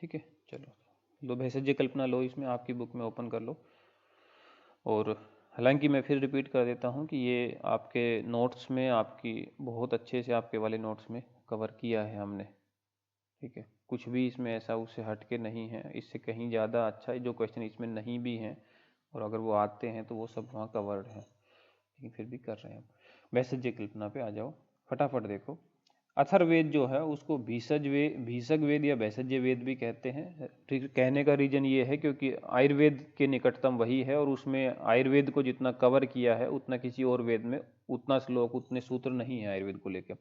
ठीक है, चलो लो भेषज कल्पना लो, इसमें आपकी बुक में ओपन कर लो। और हालांकि मैं फिर रिपीट कर देता हूँ कि ये आपके नोट्स में, आपकी बहुत अच्छे से आपके वाले नोट्स में कवर किया है हमने। ठीक है, कुछ भी इसमें ऐसा उससे हट के नहीं है, इससे कहीं ज़्यादा अच्छा है। जो क्वेश्चन इसमें नहीं भी हैं और अगर वो आते हैं तो वो सब वहाँ कवर्ड है, लेकिन फिर भी कर रहे हैं हम। भेषज कल्पना पे आ जाओ, फटाफट देखो। अथर्ववेद जो है उसको भीषक वेद या भेषज वेद भी कहते हैं। ठीक, कहने का रीजन ये है क्योंकि आयुर्वेद के निकटतम वही है और उसमें आयुर्वेद को जितना कवर किया है उतना किसी और वेद में उतना श्लोक, उतने सूत्र नहीं है आयुर्वेद को लेकर।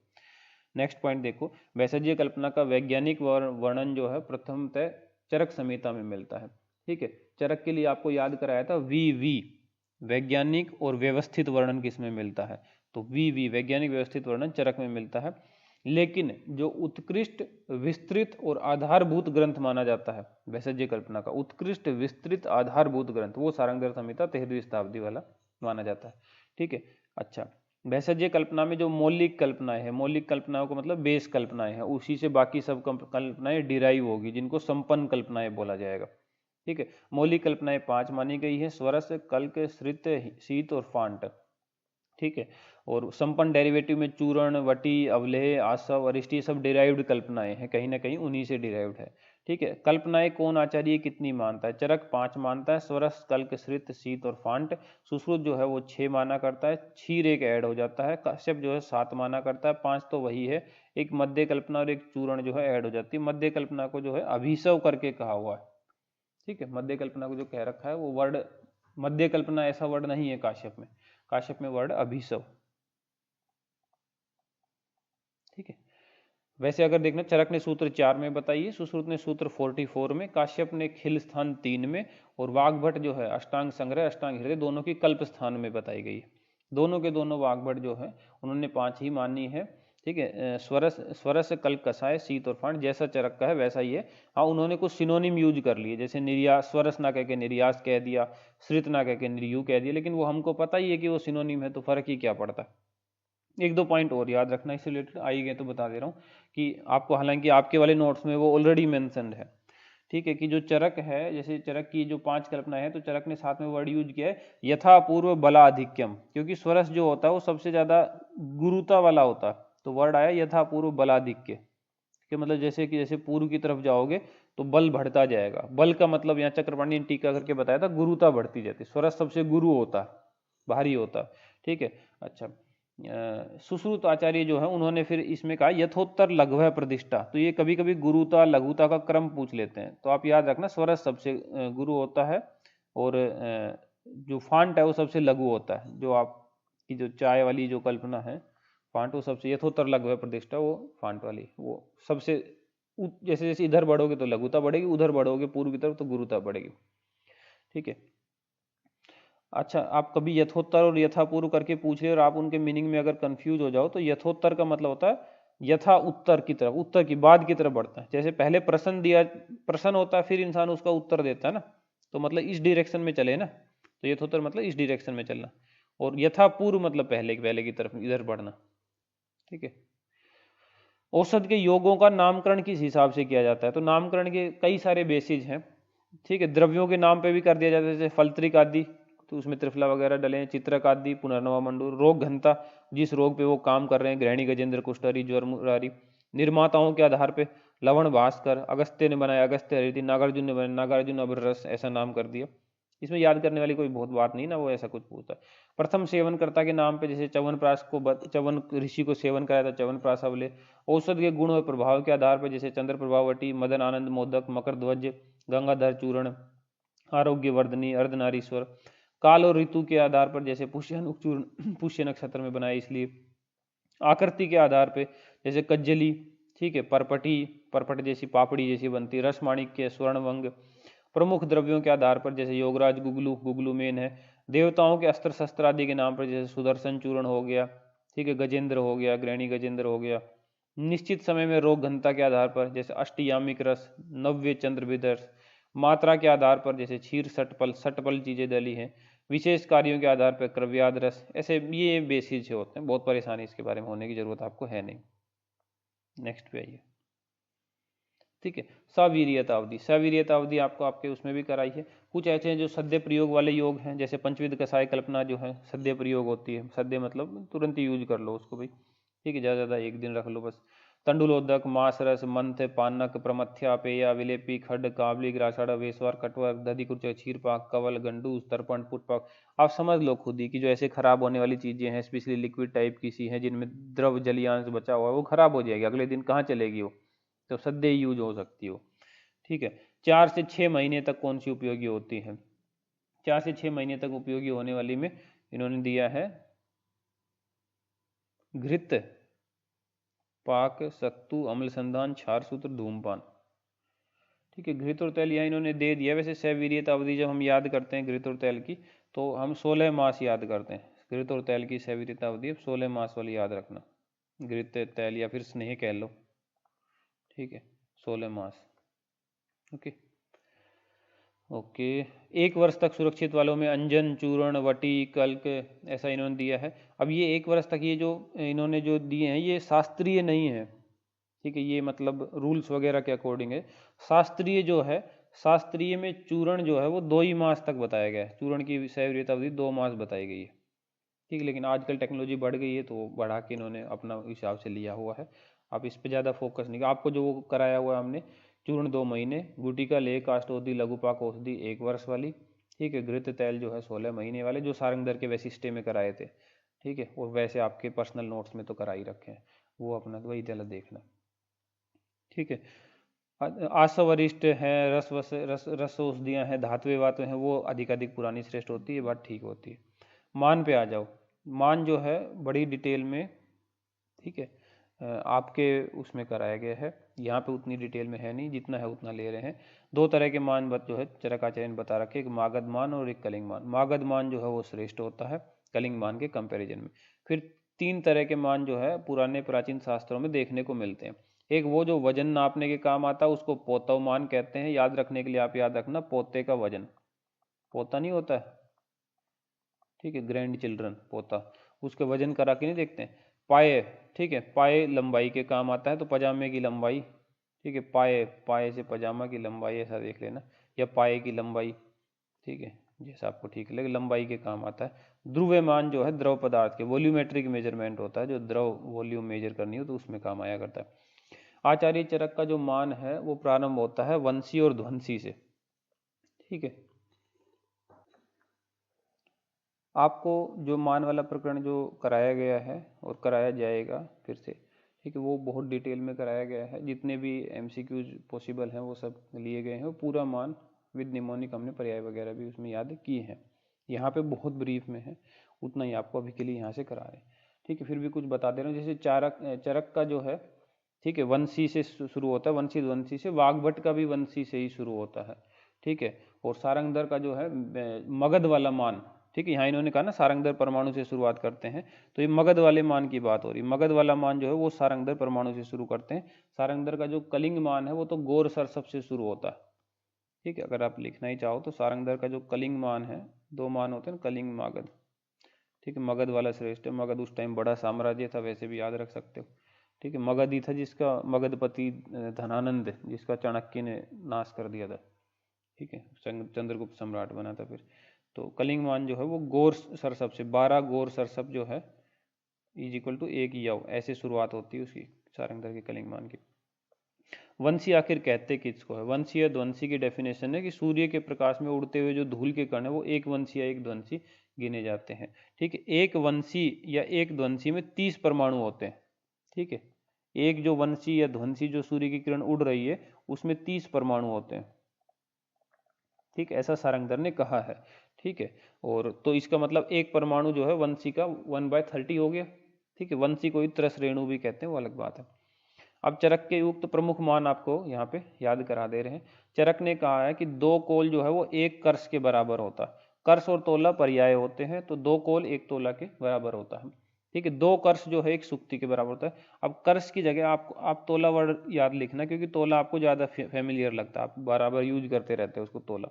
नेक्स्ट पॉइंट देखो, भेषज कल्पना का वैज्ञानिक वर्णन जो है प्रथमतः चरक संहिता में मिलता है। ठीक है, चरक के लिए आपको याद कराया था वी वैज्ञानिक और व्यवस्थित वर्णन किस में मिलता है, तो वी वैज्ञानिक व्यवस्थित वर्णन चरक में मिलता है। लेकिन जो उत्कृष्ट विस्तृत और आधारभूत ग्रंथ माना जाता है भेषज कल्पना का, उत्कृष्ट विस्तृत आधारभूत ग्रंथ, वो सारंगधर संहिता 13वीं शताब्दी वाला माना जाता है। ठीक है, अच्छा, भेषज कल्पना में जो मौलिक कल्पनाएं हैं, मौलिक कल्पनाओं को मतलब बेस कल्पनाएं हैं, उसी से बाकी सब कल्पनाएं डिराइव होगी, जिनको संपन्न कल्पनाएं बोला जाएगा। ठीक है, मौलिक कल्पनाएं 5 मानी गई है, स्वरस, कल्क, श्रित, शीत और फांट। ठीक है, और संपन्न डेरिवेटिव में चूर्ण, वटी, अवलेह, आसव, अरिष्टी सब डिराइव्ड कल्पनाएं हैं, कहीं ना कहीं उन्हीं से डिराइव्ड है। ठीक है, कल्पनाएं कौन आचार्य कितनी मानता है? चरक 5 मानता है, स्वरस, कल्क, श्रित, शीत और फांट। सुश्रुत जो है वो 6 माना करता है, क्षीर एक ऐड हो जाता है, कश्यप जो है 7 माना करता है, 5 तो वही है, एक मध्य कल्पना और एक चूर्ण जो है ऐड हो जाती है। मध्य कल्पना को जो है अभिसव करके कहा हुआ है। ठीक है, मध्य कल्पना को जो कह रखा है वो वर्ड मध्य कल्पना ऐसा वर्ड नहीं है काश्यप में, काश्यप में वर्ड अभिसव। ठीक है, वैसे अगर देखना, चरक ने सूत्र 4 में बताई है, सुश्रुत ने सूत्र 44 में, काश्यप ने खिल स्थान 3 में, और वाग्भट जो है अष्टांग संग्रह, अष्टांग हृदय दोनों की कल्प स्थान में बताई गई है। दोनों के दोनों वाग्भट जो है उन्होंने 5 ही मानी है। ठीक है, स्वरस कल्प कसाय, शीत और फांट जैसा चरक का है वैसा ही है। हाँ, उन्होंने कुछ सिनोनिम यूज कर लिए, जैसे निर्यास, स्वरस ना कह के निर्यास कह दिया, श्रित ना कह के निर्यु कह दिया, लेकिन वो हमको पता ही है कि वो सिनोनिम है, तो फर्क ही क्या पड़ता है। एक दो पॉइंट और याद रखना, इससे रिलेटेड आई गए तो बता दे रहा हूँ कि आपको, हालांकि आपके वाले नोट्स में वो ऑलरेडी मेंशन्ड है। ठीक है, कि जो चरक है, जैसे चरक की जो 5 कल्पनाएं हैं, तो चरक ने साथ में वर्ड यूज किया है यथापूर्व बलाधिक्यम, क्योंकि स्वरस जो होता है वो सबसे ज्यादा गुरुता वाला होता है, तो वर्ड आया यथापूर्व बलाधिक्य, कि मतलब जैसे पूर्व की तरफ जाओगे तो बल बढ़ता जाएगा। बल का मतलब यहाँ चक्रपाणी ने टीका करके बताया था, गुरुता बढ़ती जाती, स्वरस सबसे गुरु होता है, भारी होता है। ठीक है, अच्छा, सुश्रुत आचार्य जो है उन्होंने फिर इसमें कहा यथोत्तर लघु प्रतिष्ठा, तो ये कभी कभी गुरुता लघुता का क्रम पूछ लेते हैं, तो आप याद रखना स्वरस सबसे गुरु होता है, और जो फांट है वो सबसे लघु होता है। जो आपकी जो चाय वाली जो कल्पना है, फांट वो सबसे यथोत्तर लघु प्रतिष्ठा, वो फांट वाली वो सबसे जैसे जैसे इधर बढ़ोगे तो लघुता बढ़ेगी, उधर बढ़ोगे पूर्व की तरफ तो गुरुता बढ़ेगी। ठीक है, अच्छा, आप कभी यथोत्तर और यथापूर्व करके पूछ रहे और आप उनके मीनिंग में अगर कंफ्यूज हो जाओ, तो यथोत्तर का मतलब होता है यथा उत्तर की तरफ, उत्तर की बाद की तरफ बढ़ता है। जैसे पहले प्रश्न दिया, प्रश्न होता है, फिर इंसान उसका उत्तर देता है ना, तो मतलब इस डायरेक्शन में चले ना, तो यथोत्तर मतलब इस डायरेक्शन में चलना, और यथापूर्व मतलब पहले की तरफ इधर बढ़ना। ठीक है, औषध के योगों का नामकरण किस हिसाब से किया जाता है? तो नामकरण के कई सारे बेसिस हैं। ठीक है, द्रव्यों के नाम पे भी कर दिया जाता है, जैसे फलत्रिक आदि, तो उसमें त्रिफला वगैरह डले, चित्रक आदि, पुनर्नवा मंडूर, रोग घनता, जिस रोग पे वो काम कर रहे हैं, ग्रहणी, गजेंद्र, कुष्ठहरी, ज्वर, मुरारी, निर्माताओं के आधार पे लवण भास्कर, अगस्त्य ने बनाया अगस्त्य हरिति, नागार्जुन ने बनाया नागार्जुन अभ्ररस, ऐसा नाम कर दिया। इसमें याद करने वाली कोई बहुत बात नहीं ना, वो ऐसा कुछ पूछता है। प्रथम सेवनकर्ता के नाम पे जैसे च्यवनप्राश को च्यवन ऋषि को सेवन कराया था, च्यवनप्राश अवले। औषध के गुण और प्रभाव के आधार पर जैसे चंद्र प्रभावटी, मदन आनंद मोदक, मकर ध्वज, गंगाधर चूर्ण, आरोग्य वर्धनी, अर्धनारीश्वर। काल और ऋतु के आधार पर जैसे पुष्य चूर्ण पुष्य नक्षत्र में बनाए इसलिए। आकृति के आधार पे जैसे कज्जली, ठीक है, परपटी, परपट जैसी पापड़ी जैसी बनती, रस माणिक्य, स्वर्णवंग। प्रमुख द्रव्यों के आधार पर जैसे योगराज, गुगलू, गुगलू मेन है। देवताओं के अस्त्र शस्त्र आदि के नाम पर जैसे सुदर्शन चूर्ण हो गया, ठीक है, गजेंद्र हो गया, ग्रहणी गजेंद्र हो गया। निश्चित समय में रोग घनता के आधार पर जैसे अष्टयामिक रस, नव्य चंद्र विदर्श। मात्रा के आधार पर जैसे क्षीर, सटपल, सटपल चीजें दली हैं। विशेष कार्यों के आधार पर क्रव्याद रस, ऐसे ये बेसिस होते हैं, बहुत परेशानी इसके बारे में होने की जरूरत आपको है नहीं। नेक्स्ट पे आइए। ठीक है। सवीर्यता अवधि, सवीर्यता अवधि आपको आपके उसमें भी कराई है। कुछ ऐसे हैं जो सद्य प्रयोग वाले योग हैं, जैसे पंचविध कषाय कल्पना जो है सद्य प्रयोग होती है, सद्य मतलब तुरंत ही यूज कर लो उसको भाई, ठीक है, ज़्यादा ज़्यादा एक दिन रख लो बस। तंडुलोदक, मासरस, मंथ, पानक, प्रमथ्या, पेया, विलेपी, खड, काबली, ग्रासाड़, वेसवार, कटवर, दधिकुच, क्षीरपाक, कवल, गंडूस, तर्पण, पुष्पक। आप समझ लो खुद ही कि जो ऐसे खराब होने वाली चीजें हैं, स्पेशली लिक्विड टाइप की सी हैं जिनमें द्रव जलीयांश बचा हुआ है, वो खराब हो जाएगी, अगले दिन कहाँ चलेगी वो, तो सद्य यूज हो सकती हो। ठीक है। 4 से 6 महीने तक कौन सी उपयोगी होती है? 4 से 6 महीने तक उपयोगी होने वाली में इन्होंने दिया है घृत, पाक, सत्तु, अम्ल संधान, क्षार सूत्र, धूमपान। ठीक है, घृत और तेल यहाँ इन्होंने दे दिया। वैसे सवीर्यता अवधि जब हम याद करते हैं घृत और तेल की, तो हम 16 मास याद करते हैं। घृत और तेल की सवीर्यता अवधि 16 मास वाली याद रखना, घृत तेल या फिर स्नेह कह लो। ठीक है, 16 मास। Okay okay. 1 वर्ष तक सुरक्षित वालों में अंजन, चूर्ण, वटी, कल्क, ऐसा इन्होंने दिया है। अब ये 1 वर्ष तक ये जो इन्होंने जो दिए हैं ये शास्त्रीय नहीं है। ठीक है, ये मतलब रूल्स वगैरह के अकॉर्डिंग है। शास्त्रीय जो है, शास्त्रीय में चूर्ण जो है वो 2 ही मास तक बताया गया है, चूर्ण की सैवरीयता अवधि 2 मास बताई गई है। ठीक है, लेकिन आजकल टेक्नोलॉजी बढ़ गई है तो बढ़ा के इन्होंने अपना हिसाब से लिया हुआ है। आप इस पे ज़्यादा फोकस नहीं, आपको जो वो कराया हुआ है हमने, चूर्ण 2 महीने, गुटिका, लेह, काष्ठ औषधि, लघुपाक औषधि 1 वर्ष वाली। ठीक है, घृत तेल जो है 16 महीने वाले, जो सारंगधर के वैशिष्टे में कराए थे। ठीक है, और वैसे आपके पर्सनल नोट्स में तो करा ही रखे हैं, वो अपना वही तेल देखना। ठीक है। आसवरिष्ट है, रस औषधियाँ हैं, धातुएं वातुएं हैं, वो अधिक अधिक पुरानी श्रेष्ठ होती है, बात ठीक होती है। मान पे आ जाओ। मान जो है बड़ी डिटेल में, ठीक है, आपके उसमें कराया गया है, यहाँ पे उतनी डिटेल में है नहीं, जितना है उतना ले रहे हैं। 2 तरह के मान जो है चरकाचार्य ने बता रखे, एक मागध मान और एक कलिंग मान। मागध मान जो है वो श्रेष्ठ होता है कलिंग मान के कंपैरिजन में। फिर 3 तरह के मान जो है पुराने प्राचीन शास्त्रों में देखने को मिलते हैं। एक वो जो वजन नापने के काम आता है, उसको पोतव मान कहते हैं। याद रखने के लिए आप याद रखना, पोते का वजन, पोता नहीं होता है, ठीक है, ग्रैंड चिल्ड्रन, पोता, उसके वजन करा के नहीं देखते हैं। पाए, ठीक है, पाए लंबाई के काम आता है, तो पजामे की लंबाई, ठीक है, पाए, पाए से पजामा की लंबाई ऐसा देख लेना, या पाए की लंबाई, ठीक है, जैसा आपको ठीक लगे, लंबाई के काम आता है। ध्रुव्यमान जो है द्रव पदार्थ के वॉल्यूमेट्रिक मेजरमेंट होता है, जो द्रव वॉल्यूम मेजर करनी हो तो उसमें काम आया करता है। आचार्य चरक का जो मान है वो प्रारंभ होता है वंशी और ध्वंसी से। ठीक है, आपको जो मान वाला प्रकरण जो कराया गया है और कराया जाएगा फिर से, ठीक है, वो बहुत डिटेल में कराया गया है। जितने भी एमसीक्यूज पॉसिबल हैं वो सब लिए गए हैं, और पूरा मान विद निमोनिक हमने पर्याय वगैरह भी उसमें याद किए हैं। यहाँ पे बहुत ब्रीफ में है, उतना ही आपको अभी के लिए यहाँ से करा रहे हैं। ठीक है, फिर भी कुछ बता दे रहा हूँ, जैसे चारक चरक का जो है, ठीक है, वंशी से शुरू होता है, वंशी ध्वंसी से। वाग्भट का भी वंशी से ही शुरू होता है। ठीक है, और सारंगधर का जो है मगध वाला मान, ठीक है, यहाँ इन्होंने कहा ना सारंगधर परमाणु से शुरुआत करते हैं, तो ये मगध वाले मान की बात हो रही है। मगध वाला मान जो है वो सारंगधर परमाणु से शुरू करते हैं। सारंगधर का जो कलिंग मान है वो तो गौर सरसप से शुरू होता है। ठीक है, अगर आप लिखना ही चाहो तो सारंगधर का जो कलिंग मान है, 2 मान होते हैं ना, कलिंग मगध। ठीक है, मगध वाला श्रेष्ठ है। मगध उस टाइम बड़ा साम्राज्य था, वैसे भी याद रख सकते हो। ठीक है, मगध ही था जिसका मगधपति धनानंद, जिसका चाणक्य ने नाश कर दिया था। ठीक है, चंद्रगुप्त सम्राट बना था फिर। तो कलिंग मान जो है वो गौर सरसप से, 12 गौर सरसप जो है इज इक्वल टू 1 यव, ऐसे शुरुआत होती है उसकी, सारंगधर के कलिंग मान की। वंशी आखिर कहते किसको है? वंशी या ध्वंसी की डेफिनेशन है कि सूर्य के प्रकाश में उड़ते हुए जो धूल के कण है वो एक वंशी या एक ध्वंसी गिने जाते हैं। ठीक है, एक वंशी या एक ध्वंसी में 30 परमाणु होते हैं। ठीक है, एक जो वंशी या ध्वंसी जो सूर्य की किरण उड़ रही है उसमें 30 परमाणु होते हैं। ठीक, ऐसा सारंगधर ने कहा है। ठीक है, और तो इसका मतलब एक परमाणु जो है वंशी का 1/30 हो गया। ठीक है, वंशी को ही त्रस रेणु भी कहते हैं, वो अलग बात है। अब चरक के युक्त प्रमुख मान आपको यहाँ पे याद करा दे रहे हैं। चरक ने कहा है कि 2 कोल जो है वो 1 कर्ष के बराबर होता है। कर्ष और तोला पर्याय होते हैं, तो 2 कोल 1 तोला के बराबर होता है। ठीक है, 2 कर्ष जो है 1 सुक्ति के बराबर होता है। अब कर्ष की जगह आप तोला वर्ड याद लिखना, क्योंकि तोला आपको ज़्यादा फेमिलियर लगता है, आप बराबर यूज करते रहते हो उसको तोला।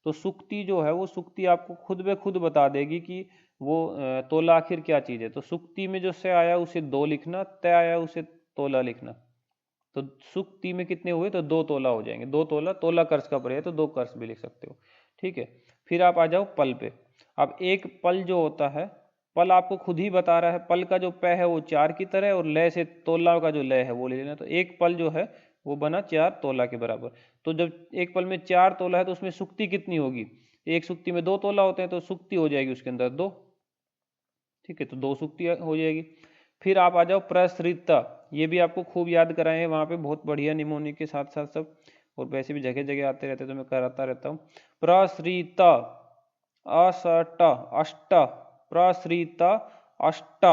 तो सुक्ति जो है वो सुक्ति आपको खुद ब खुद बता देगी कि वो तोला आखिर क्या चीज़ है। तो सुक्ति में जो से आया उसे 2 लिखना, तय आया उसे तोला लिखना। तो सुक्ति में कितने हुए, तो 2 तोला हो जाएंगे। 2 तोला, तोला कर्स का पर्याय तो 2 कर्स भी लिख सकते हो। ठीक है, फिर आप आ जाओ पल पे। अब एक पल जो होता है, पल आपको खुद ही बता रहा है, पल का जो पै है वो 4 की तरह, और लय से तोला का जो लय है वो ले लेना। तो एक पल जो है वो बना 4 तोला के बराबर। तो जब एक पल में 4 तोला है तो उसमें सुक्ति कितनी होगी, एक सुक्ति में 2 तोला होते हैं, तो सुक्ति हो जाएगी उसके अंदर 2। ठीक है, तो 2 सुक्ति हो जाएगी। फिर आप आ जाओ प्रसृता, ये भी आपको खूब याद कराए हैं वहाँ पे, बहुत बढ़िया निमोनिक के साथ साथ सब, और वैसे भी जगह जगह आते रहते तो मैं कराता रहता हूँ। प्रसृता असट अष्ट, प्रसृता अष्ट।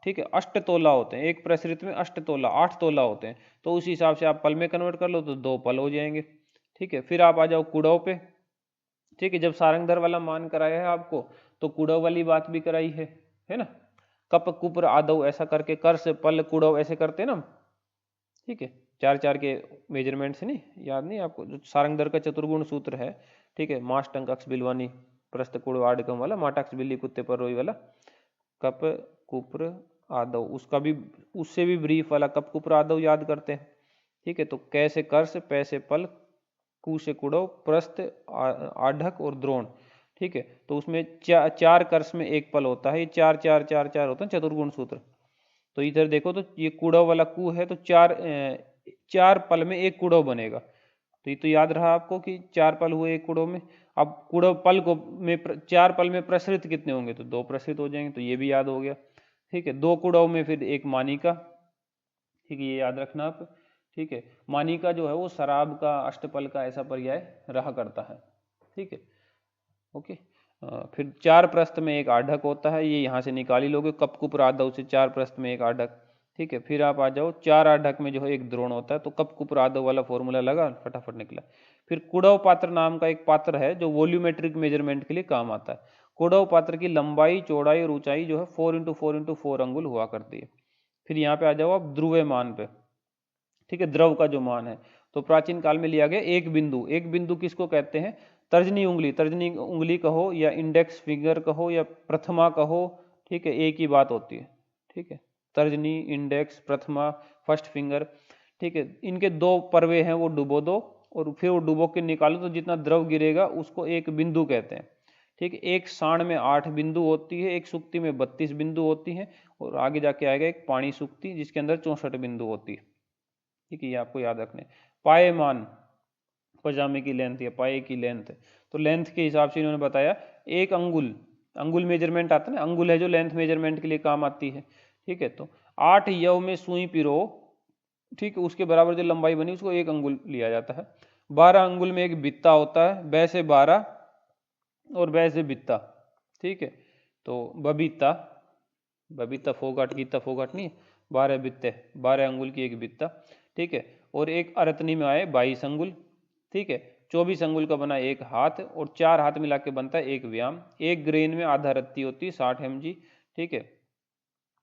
ठीक है, अष्ट तोला होते हैं, एक प्रसृत में अष्ट तोला 8 तोला होते हैं, तो उस हिसाब से आप पल में कन्वर्ट कर लो तो 2 पल हो जाएंगे। ठीक है, फिर आप आ जाओ कुड़व पे। ठीक है, जब सारंगधर वाला मान कराया है आपको, तो कुड़व वाली बात भी कराई है ना। कप कुप्र आदव ऐसा करके, कर से पल कुड़व ऐसे करते हैं ना। ठीक है, 4 4 के मेजरमेंट से, नहीं याद नहीं आपको, जो सारंगधर का चतुर्गुण सूत्र है। ठीक है, मास टंक अक्ष बिलवानी प्रस्थ कुड़ आडकम वाला, माटक्स बिल्ली कुत्ते पर रोई वाला, कप कुप्र आदव, उसका भी, उससे भी ब्रीफ वाला कप कुप्र आदव याद करते हैं। ठीक है, तो कैसे कर्स, पैसे पल, कु से कुड़व, प्रस्थ, आढ़क और द्रोण। ठीक है, तो उसमें 4 कर्स में एक पल होता है, ये 4 4 4 4 होता है चतुर्गुण सूत्र। तो इधर देखो तो ये कुड़व वाला कु है, तो 4 पल में एक कुड़व बनेगा। तो ये तो याद रहा आपको कि 4 पल हुए एक कुड़व में। अब कुड़व पल को में 4 पल में प्रसृत कितने होंगे, तो 2 प्रसृत हो जाएंगे, तो ये भी याद हो गया। ठीक है, 2 कुड़व में फिर एक मानिका। ठीक है, ये याद रखना आप। ठीक है, मानिका जो है वो शराब का, अष्टपल का ऐसा पर्याय रहा करता है। ठीक है, ओके। फिर 4 प्रस्थ में एक आढ़क होता है, ये यहाँ से निकाल ही लोगे, कपकुप राधव से 4 प्रस्थ में एक आढ़क। ठीक है, फिर आप आ जाओ 4 आढ़क में जो है एक द्रोण होता है, तो कपकुप राधव वाला फॉर्मूला लगा, फटाफट निकला। फिर कुड़व पात्र नाम का एक पात्र है जो वॉल्यूमेट्रिक मेजरमेंट के लिए काम आता है। कुड़व पात्र की लंबाई, चौड़ाई और ऊंचाई जो है 4x4x4 अंगुल हुआ करती है। फिर यहाँ पे आ जाओ आप ध्रुव मान पे। ठीक है, द्रव का जो मान है, तो प्राचीन काल में लिया गया एक बिंदु। एक बिंदु किसको कहते हैं, तर्जनी उंगली, तर्जनी उंगली कहो या इंडेक्स फिंगर कहो या प्रथमा कहो। ठीक है, एक ही बात होती है। ठीक है, तर्जनी, इंडेक्स, प्रथमा, फर्स्ट फिंगर। ठीक है, इनके 2 परवे हैं, वो डुबो दो, और फिर वो डुबो के निकालो, तो जितना द्रव गिरेगा उसको एक बिंदु कहते हैं। ठीक है, एक साण में 8 बिंदु होती है, एक सुक्ति में 32 बिंदु होती है, और आगे जाके आएगा एक पानी सुक्ति जिसके अंदर 64 बिंदु होती है। ठीक है, ये आपको याद रखने। पायेमान, पजामे की लेंथ या पाए की लेंथ, तो लेंथ के हिसाब से इन्होंने बताया एक अंगुल, अंगुल मेजरमेंट आता है ना, अंगुल है जो लेंथ मेजरमेंट के लिए काम आती है। ठीक है, तो 8 यव में सुई पिरो, ठीक है, उसके बराबर जो लंबाई बनी उसको एक अंगुल लिया जाता है। 12 अंगुल में एक बित्ता होता है, बै से 12 और बै से बित्ता। ठीक है, तो बबीता, बबीता फोगाट, गीता फोगाट नहीं, 12 बित्ते, 12 अंगुल की एक बित्ता। ठीक है, और एक अरतनी में आए 22 अंगुल। ठीक है, 24 अंगुल का बना एक हाथ, और 4 हाथ मिला के बनता है एक व्याम। एक ग्रेन में आधा रत्ती होती है 60 mg। ठीक है,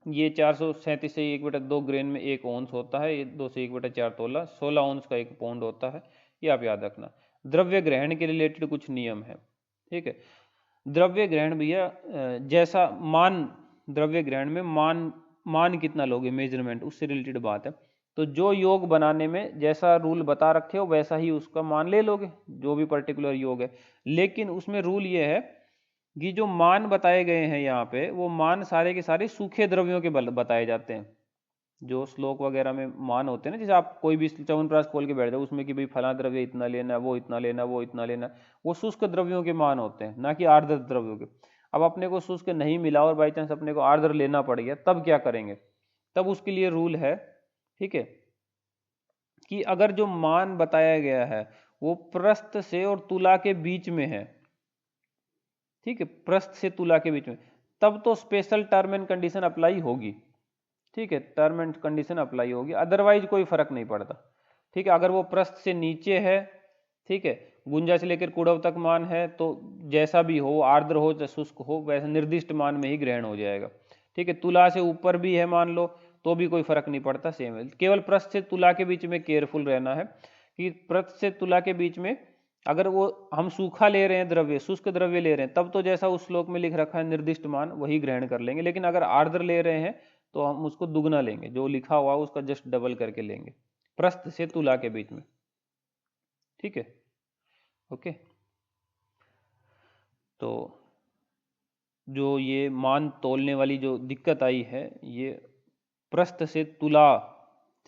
ये 437 से 1/2 ग्रेन में 1 ओंस होता है, ये 2 से 1/4 तोला, 16 ओंस का 1 पौंड होता है। ये आप याद रखना। द्रव्य ग्रहण के रिलेटेड कुछ नियम है। ठीक है, द्रव्य ग्रहण भैया, जैसा मान, द्रव्य ग्रहण में मान, मान कितना लोगे मेजरमेंट, उससे रिलेटेड बात है। तो जो योग बनाने में जैसा रूल बता रखे हो वैसा ही उसका मान ले लोगे, जो भी पर्टिकुलर योग है। लेकिन उसमें रूल ये है कि जो मान बताए गए हैं यहाँ पे, वो मान सारे के सारे सूखे द्रव्यों के बल बताए जाते हैं। जो श्लोक वगैरह में मान होते हैं ना, जैसे आप कोई भी च्यवनप्राश खोल के बैठ जाओ उसमें कि भाई फला द्रव्य इतना लेना, वो इतना लेना, वो इतना लेना, वो शुष्क द्रव्यों के मान होते हैं, ना कि आर्द्र द्रव्यों के। अब अपने को शुष्क नहीं मिला और बाई चांस अपने को आर्द्र लेना पड़ गया, तब क्या करेंगे, तब उसके लिए रूल है। ठीक है, कि अगर जो मान बताया गया है वो प्रस्थ से और तुला के बीच में है, ठीक है, प्रस्थ से तुला के बीच में, तब तो special term and condition apply होगी। ठीक है, टर्म एंड कंडीशन अप्लाई होगी, अदरवाइज कोई फर्क नहीं पड़ता। ठीक है, अगर वो प्रस्थ से नीचे है, ठीक है, गुंजा से लेकर कुड़व तक मान है, तो जैसा भी हो, आर्द्र हो चाहे शुष्क हो, वैसे निर्दिष्ट मान में ही ग्रहण हो जाएगा। ठीक है, तुला से ऊपर भी है मान लो तो भी कोई फर्क नहीं पड़ता, सेम है। केवल प्रस्थ से तुला के बीच में केयरफुल रहना है कि प्रस्थ से तुला के बीच में अगर वो हम सूखा ले रहे हैं द्रव्य, शुष्क द्रव्य ले रहे हैं, तब तो जैसा उस श्लोक में लिख रखा है निर्दिष्ट मान वही ग्रहण कर लेंगे। लेकिन अगर आर्द्र ले रहे हैं तो हम उसको दुगना लेंगे, जो लिखा हुआ उसका जस्ट डबल करके लेंगे। प्रस्थ से तुला के बीच में। ठीक है, ओके। तो जो ये मान तोलने वाली जो दिक्कत आई है ये प्रस्थ से तुला,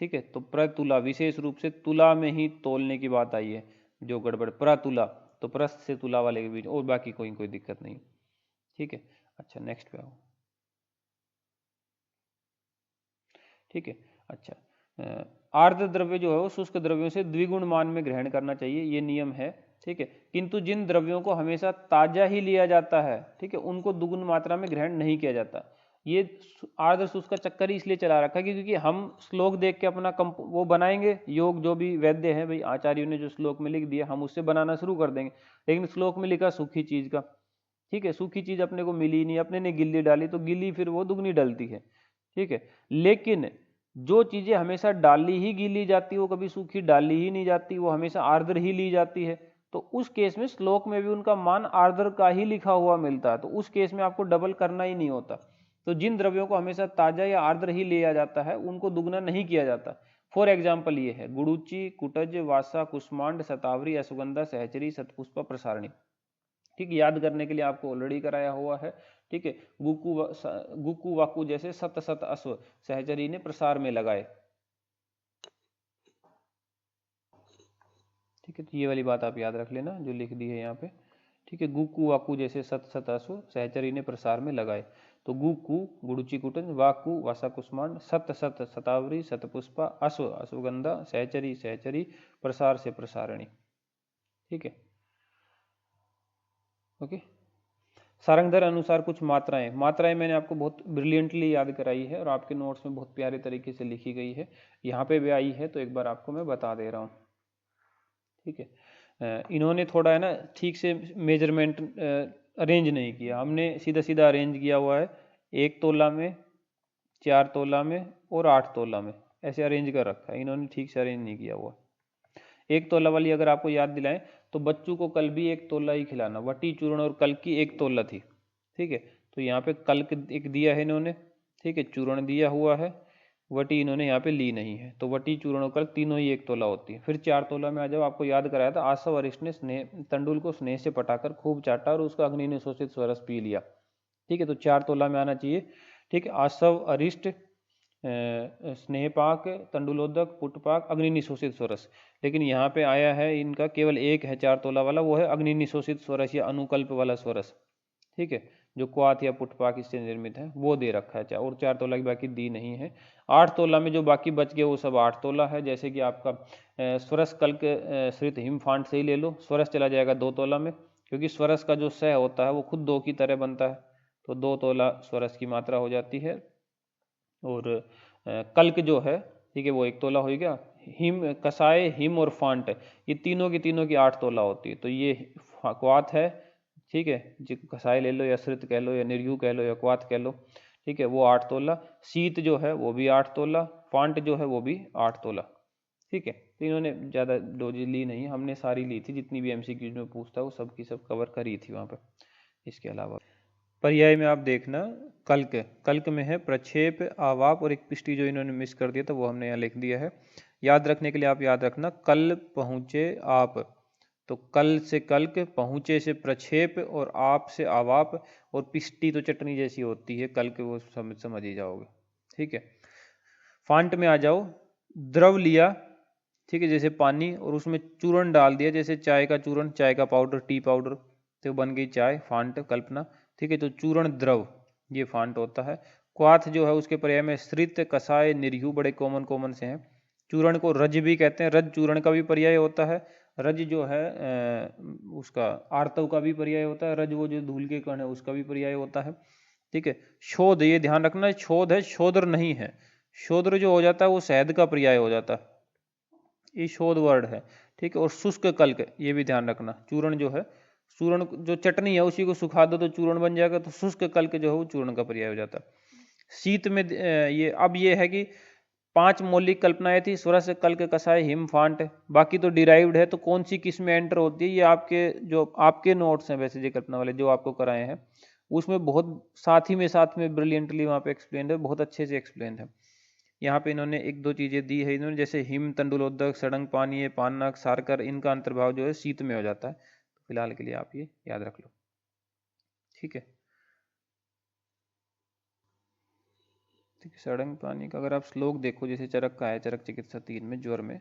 ठीक है, तो प्रतुला विशेष रूप से तुला में ही तोलने की बात आई है जो गड़बड़, प्रतुला, तो प्रस्थ से तुला वाले के बीच, और बाकी कोई दिक्कत नहीं। ठीक है, अच्छा नेक्स्ट पे आओ। ठीक है, अच्छा आर्द्र द्रव्य जो है वो शुष्क द्रव्यों से द्विगुण मान में ग्रहण करना चाहिए, ये नियम है। ठीक है, किंतु जिन द्रव्यों को हमेशा ताजा ही लिया जाता है, ठीक है, उनको दुगुन मात्रा में ग्रहण नहीं किया जाता। ये आर्द्र शुष्क का चक्कर ही इसलिए चला रखा है क्योंकि हम श्लोक देख के अपना वो बनाएंगे योग, जो भी वैद्य है भाई आचार्यों ने जो श्लोक में लिख दिया हम उससे बनाना शुरू कर देंगे, लेकिन श्लोक में लिखा सूखी चीज का। ठीक है, सूखी चीज अपने को मिली नहीं, अपने ने गिल्ली डाली तो गिल्ली फिर वो दुगनी डलती है। ठीक है, लेकिन जो चीजें हमेशा डाली ही गीली जाती है वो कभी सूखी डाली ही नहीं जाती, वो हमेशा आर्द्र ही ली जाती है। तो उस केस में श्लोक में भी उनका मान आर्द्र का ही लिखा हुआ मिलता है, तो उस केस में आपको डबल करना ही नहीं होता। तो जिन द्रव्यों को हमेशा ताजा या आर्द्र ही लिया जाता है उनको दुगना नहीं किया जाता। फॉर एग्जाम्पल ये है गुड़ुचि, कुटज, वासा, कुष्मांड, शतावरी, अश्वगंधा, सहचरी, शतपुष्पा, प्रसारणी। ठीक, याद करने के लिए आपको ऑलरेडी कराया हुआ है। ठीक है, गुकु वाकु जैसे सत सत अश्व सहचरी ने प्रसार में लगाए। ठीक है, तो ये वाली बात आप याद रख लेना जो लिख दी है यहाँ पे। ठीक है, गुकु वाकु जैसे सत सत अश्व सहचरी ने प्रसार में लगाए। तो गुकु गुड़ुचि कुटन, वाकु वासा कुष्मांड, सत सत शतावरी, शतपुष्पा, अश्व अश्वगंधा, सहचरी सहचरी, प्रसार से प्रसारणी। ठीक है, ओके। सारंगधर अनुसार कुछ मात्राएं मैंने आपको बहुत ब्रिलियंटली याद कराई है और आपके नोट्स में बहुत प्यारे तरीके से लिखी गई है, यहाँ पे भी आई है तो एक बार आपको मैं बता दे रहा हूँ। ठीक है, इन्होंने थोड़ा है ना ठीक से मेजरमेंट अरेंज नहीं किया, हमने सीधा सीधा अरेंज किया हुआ है 1 तोला में, 4 तोला में और 8 तोला में, ऐसे अरेंज कर रखा है इन्होंने, ठीक से अरेंज नहीं किया हुआ। 1 तोला वाली अगर आपको याद दिलाएं तो बच्चों को कल भी 1 तोला ही खिलाना, वटी चूर्ण और कल की 1 तोला थी। ठीक है, तो यहाँ पे कल एक दिया है इन्होंने, ठीक है, चूर्ण दिया हुआ है, वटी इन्होंने यहाँ पे ली नहीं है, तो वटी चूर्ण और कल तीनों ही 1 तोला होती है। फिर 4 तोला में आ जाओ, आपको याद कराया था आसव अरिष्ट ने स्नेह तंडुल को स्नेह से पटाकर खूब चाटा और उसका अग्नि ने शोषित स्वरस पी लिया। ठीक है, तो 4 तोला में आना चाहिए। ठीक है, आसव अरिष्ट, स्नेहपाक, तंडुलोदक, पुटपाक, अग्नि निशोषित स्वरस, लेकिन यहाँ पे आया है इनका केवल एक है 4 तोला वाला, वो है अग्नि निशोषित स्वरस या अनुकल्प वाला स्वरस। ठीक है, जो क्वाथ या पुटपाक इससे निर्मित है वो दे रखा है, और 4 तोला की बाकी दी नहीं है। 8 तोला में जो बाकी बच गए वो सब 8 तोला है, जैसे कि आपका स्वरस कल्क श्रित हिमफांट से ही ले लो, स्वरस चला जाएगा 2 तोला में, क्योंकि स्वरस का जो सह होता है वो खुद 2 की तरह बनता है, तो 2 तोला स्वरस की मात्रा हो जाती है। और कल्क जो है, ठीक है, वो 1 तोला हो गया। हिम, कसाय, हिम और फांट, ये तीनों की 8 तोला होती है, तो ये क्वाथ है। ठीक है, जो कसाय ले लो या श्रित कह लो या निर्यु कह लो या क्वाथ कह लो, ठीक है, वो 8 तोला। शीत जो है वो भी 8 तोला, फांट जो है वो भी 8 तोला। ठीक है, तो इन्होंने ज़्यादा डोजेज ली नहीं, हमने सारी ली थी, जितनी भी एमसीक्यूज में पूछता है वो सब की सब कवर करी थी वहाँ पर। इसके अलावा पर्याय में आप देखना, कल्क, कल्क में है प्रक्षेप, आवाप और एक पिष्टि जो इन्होंने मिस कर दिया था वो हमने यहाँ लिख दिया है। याद रखने के लिए आप याद रखना, कल पहुँचे आप, तो कल से कल्क, पहुँचे से प्रक्षेप और आप से आवाप, और पिष्टि तो चटनी जैसी होती है, कल्क वो समझ ही जाओगे। ठीक है, फांट में आ जाओ, द्रव लिया, ठीक है, जैसे पानी, और उसमें चूर्ण डाल दिया, जैसे चाय का चूर्ण, चाय का पाउडर, टी पाउडर, तो बन गई चाय, फांट, कल्पना। ठीक है, तो चूर्ण द्रव ये फांट होता है। क्वाथ जो है उसके पर्याय में श्रित, कसाय, निर्यु बड़े कॉमन से हैं। चूर्ण को रज भी कहते हैं, रज चूर्ण का भी पर्याय होता है। रज जो है उसका आर्तव का भी पर्याय होता है, रज वो जो धूल के कण है उसका भी पर्याय होता है। ठीक है, शोध, ये ध्यान रखना, शोध है, शोधर नहीं है, शोधर जो हो जाता है वो शहद का पर्याय हो जाता है, ये शोध वर्ड है। ठीक है, और शुष्क कल्क ये भी ध्यान रखना, चूर्ण जो है, चूर्ण जो चटनी है उसी को सुखा दो तो चूर्ण बन जाएगा, तो शुष्क कल्क जो है वो चूर्ण का पर्याय हो जाता है। शीत में ये अब ये है कि 5 मौलिक कल्पनाएं थी, स्वरस, कल्क, कसाय, हिम, फांट, बाकी तो डिराइव्ड है, तो कौन सी किस में एंटर होती है ये आपके जो आपके नोट्स हैं वैसे ये कल्पना वाले जो आपको कराए हैं उसमें बहुत साथ में ब्रिलियंटली वहाँ पे एक्सप्लेन है, बहुत अच्छे से एक्सप्लेन है। यहाँ पे इन्होंने एक दो चीज़ें दी है इन्होंने, जैसे हिम, तंडुलोदक, सड़ंग पानीय, पानक, सारकर, इनका अंतर्भाव जो है शीत में हो जाता है। तो फिलहाल के लिए आप ये याद रख लो, ठीक है। ठीक है, सड़ंग पानी का अगर आप श्लोक देखो, जैसे चरक का है, चरक चिकित्सा 3 में ज्वर में,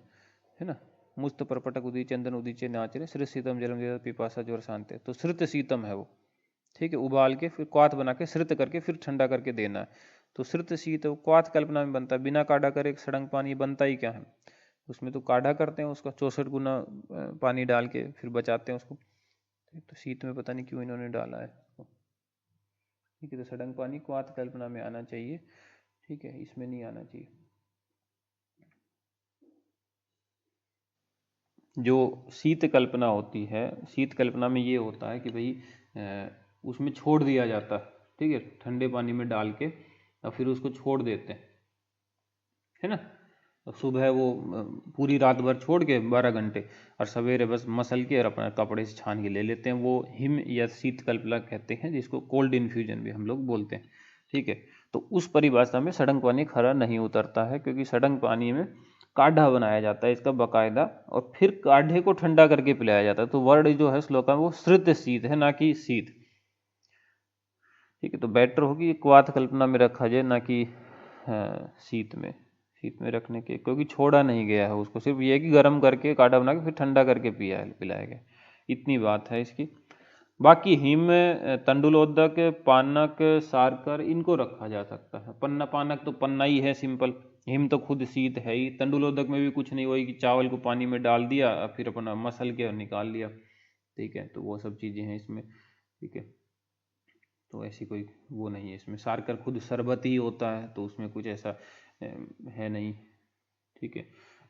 है ना, मुस्त परपटक उदी चंदन उदीचे नाचरे श्रित शीतम जलम जल पिपासा ज्वर शांत है। तो श्रित शीतम है वो, ठीक है, उबाल के फिर क्वाथ बना के श्रित करके फिर ठंडा करके देना है। तो श्रित शीत क्वाथ कल्पना में बनता है, बिना काढ़ा करे सड़ंग पानी बनता ही क्या है। उसमें तो काढ़ा करते हैं उसका 64 गुना पानी डाल के फिर बचाते हैं उसको। तो शीत में पता नहीं क्यों इन्होंने डाला है, ठीक है। तो सड़ंग पानी क्वाथ कल्पना में आना चाहिए, ठीक है, इसमें नहीं आना चाहिए। जो शीत कल्पना होती है, शीत कल्पना में ये होता है कि भाई उसमें छोड़ दिया जाता है, ठीक है, ठंडे पानी में डाल के और फिर उसको छोड़ देते हैं, है ना। तो सुबह वो पूरी रात भर छोड़ के 12 घंटे, और सवेरे बस मसल के और अपना कपड़े से छान के ले लेते हैं। वो हिम या शीत कल्पना कहते हैं, जिसको कोल्ड इन्फ्यूजन भी हम लोग बोलते हैं, ठीक है। तो उस परिभाषा में सड़ंग पानी खरा नहीं उतरता है, क्योंकि सड़ंग पानी में काढ़ा बनाया जाता है इसका बाकायदा, और फिर काढ़े को ठंडा करके पिलाया जाता है। तो वर्ड जो है श्लोका में वो श्रित शीत है, ना कि शीत, ठीक है। तो बेटर होगी क्वाथ कल्पना में रखा जाए, ना कि शीत में, शीत में रखने के, क्योंकि छोड़ा नहीं गया है उसको, सिर्फ ये है कि गर्म करके काढ़ा बना के फिर ठंडा करके पिलाया गया, इतनी बात है इसकी। बाकी हिम, तंडुलोदक, पानक, सारकर, इनको रखा जा सकता है। पन्ना, पानक तो पन्ना ही है सिंपल, हिम तो खुद शीत है ही, तंडुलोदक में भी कुछ नहीं, वही कि चावल को पानी में डाल दिया फिर अपना मसल के और निकाल लिया, ठीक है। तो वो सब चीज़ें हैं इसमें, ठीक है। तो ऐसी कोई वो नहीं है इसमें। सारकर खुद शरबत ही होता है, तो उसमें कुछ ऐसा है नहीं, ठीक है।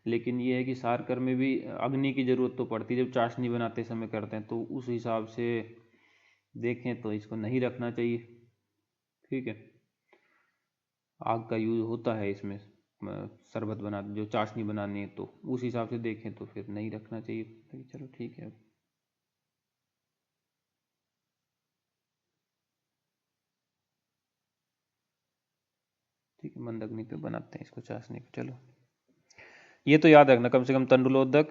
लेकिन ये है कि सारकर में भी अग्नि की ज़रूरत तो पड़ती है, जब चाशनी बनाते समय करते हैं, तो उस हिसाब से देखें तो इसको नहीं रखना चाहिए, ठीक है। आग का यूज़ होता है इसमें शरबत बना, जो चाशनी बनानी है, तो उस हिसाब से देखें तो फिर नहीं रखना चाहिए। तो चलो ठीक है, ठीक है, मंद अग्नि पे बनाते हैं इसको चाशनी को। चलो ये तो याद रखना, कम से कम तंडुलोदक,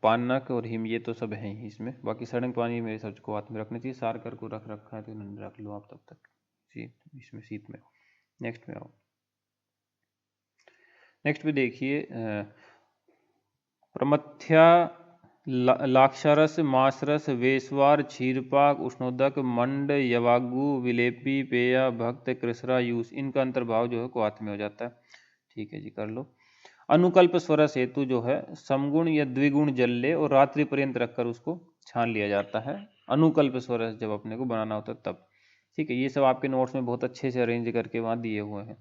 पानक और हिम, ये तो सब हैं ही इसमें। बाकी सड़ंग पानी मेरे सब्ज को हाथ में रखना चाहिए। सारकर को रख रखा है तो इन्होंने रख लो आप तब तक, शीत, इसमें शीत में। नेक्स्ट में आओ, नेक्स्ट भी देखिए, प्रमथ्या, लाक्षारस, मासरस, वेशवार, क्षीरपाक, उष्णोदक, मंड, यवागु, विलेपी, पेया, भक्त, कृसरा, यूस, इनका अंतर्भाव जो है क्वाथ में हो जाता है, ठीक है जी, कर लो। अनुकल्प स्वरस हेतु जो है समगुण या द्विगुण जल ले और रात्रि पर्यंत रखकर उसको छान लिया जाता है। अनुकल्प स्वरस जब अपने को बनाना होता है तब, ठीक है। ये सब आपके नोट्स में बहुत अच्छे से अरेंज करके वहाँ दिए हुए हैं,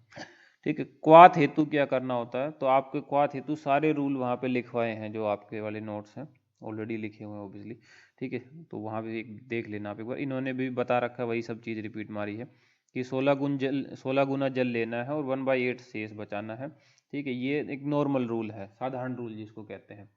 ठीक है। क्वाथ हेतु क्या करना होता है, तो आपके क्वाथ हेतु सारे रूल वहाँ पे लिखवाए हैं, जो आपके वाले नोट्स हैं ऑलरेडी लिखे हुए हैं ओबियसली, ठीक है। तो वहाँ पे एक देख लेना आप एक बार, इन्होंने भी बता रखा है, वही सब चीज़ रिपीट मारी है कि 16 गुना जल लेना है और 1/8 शेष बचाना है, ठीक है। ये एक नॉर्मल रूल है, साधारण रूल जिसको कहते हैं,